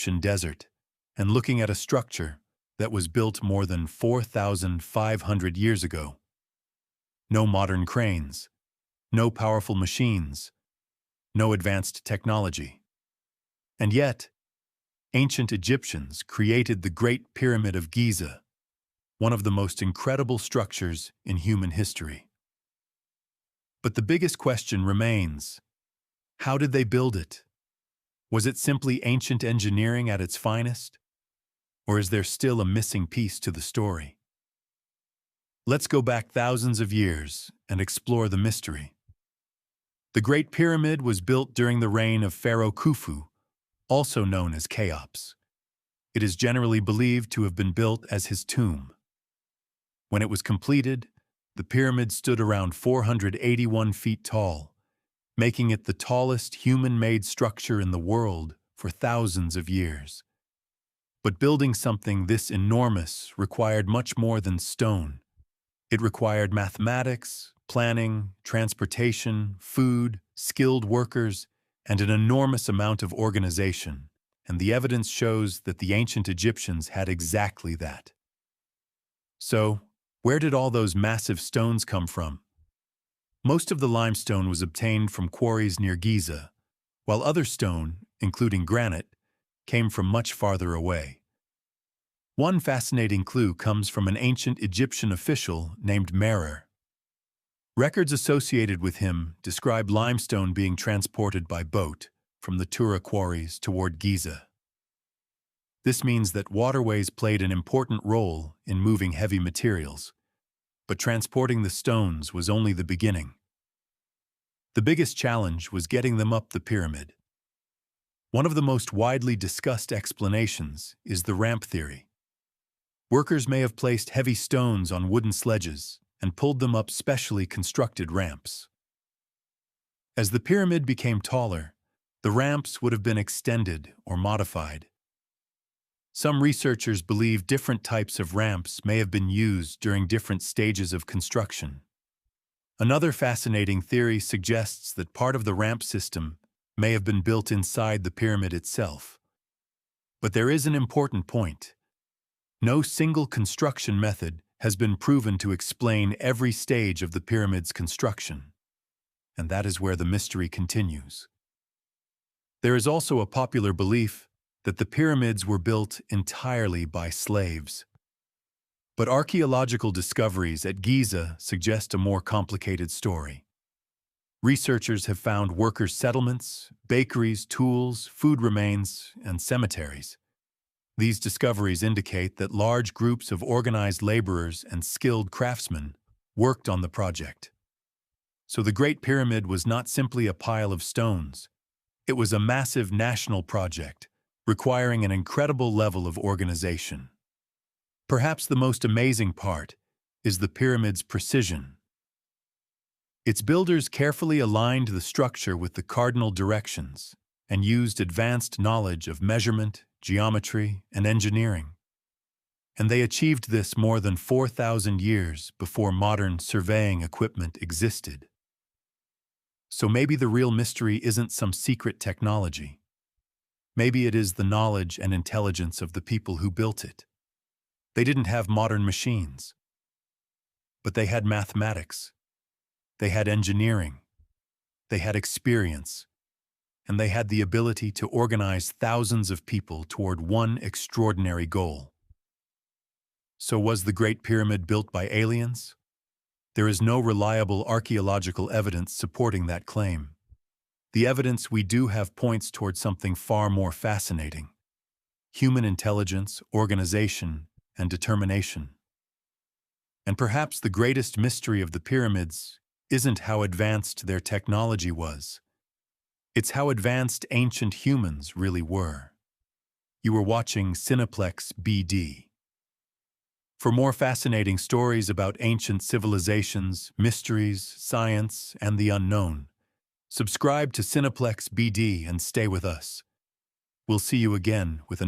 Egyptian desert and looking at a structure that was built more than 4,500 years ago. No modern cranes, no powerful machines, no advanced technology. And yet, ancient Egyptians created the Great Pyramid of Giza, one of the most incredible structures in human history. But the biggest question remains: how did they build it? Was it simply ancient engineering at its finest? Or is there still a missing piece to the story? Let's go back thousands of years and explore the mystery. The Great Pyramid was built during the reign of Pharaoh Khufu, also known as Cheops. It is generally believed to have been built as his tomb. When it was completed, the pyramid stood around 481 feet tall, making it the tallest human-made structure in the world for thousands of years. But building something this enormous required much more than stone. It required mathematics, planning, transportation, food, skilled workers, and an enormous amount of organization, and the evidence shows that the ancient Egyptians had exactly that. So, where did all those massive stones come from? Most of the limestone was obtained from quarries near Giza, while other stone, including granite, came from much farther away. One fascinating clue comes from an ancient Egyptian official named Merer. Records associated with him describe limestone being transported by boat from the Tura quarries toward Giza. This means that waterways played an important role in moving heavy materials, but transporting the stones was only the beginning. The biggest challenge was getting them up the pyramid. One of the most widely discussed explanations is the ramp theory. Workers may have placed heavy stones on wooden sledges and pulled them up specially constructed ramps. As the pyramid became taller, the ramps would have been extended or modified. Some researchers believe different types of ramps may have been used during different stages of construction. Another fascinating theory suggests that part of the ramp system may have been built inside the pyramid itself. But there is an important point. No single construction method has been proven to explain every stage of the pyramid's construction. And that is where the mystery continues. There is also a popular belief that the pyramids were built entirely by slaves. But archaeological discoveries at Giza suggest a more complicated story. Researchers have found worker settlements, bakeries, tools, food remains, and cemeteries. These discoveries indicate that large groups of organized laborers and skilled craftsmen worked on the project. So the Great Pyramid was not simply a pile of stones. It was a massive national project, requiring an incredible level of organization. Perhaps the most amazing part is the pyramid's precision. Its builders carefully aligned the structure with the cardinal directions and used advanced knowledge of measurement, geometry, and engineering. And they achieved this more than 4,000 years before modern surveying equipment existed. So maybe the real mystery isn't some secret technology. Maybe it is the knowledge and intelligence of the people who built it. They didn't have modern machines, but they had mathematics, they had engineering, they had experience, and they had the ability to organize thousands of people toward one extraordinary goal. So was the Great Pyramid built by aliens? There is no reliable archaeological evidence supporting that claim. The evidence we do have points toward something far more fascinating: human intelligence, organization, and determination. And perhaps the greatest mystery of the pyramids isn't how advanced their technology was. It's how advanced ancient humans really were. You were watching Cineplex BD. For more fascinating stories about ancient civilizations, mysteries, science, and the unknown, subscribe to Cineplex BD and stay with us. We'll see you again with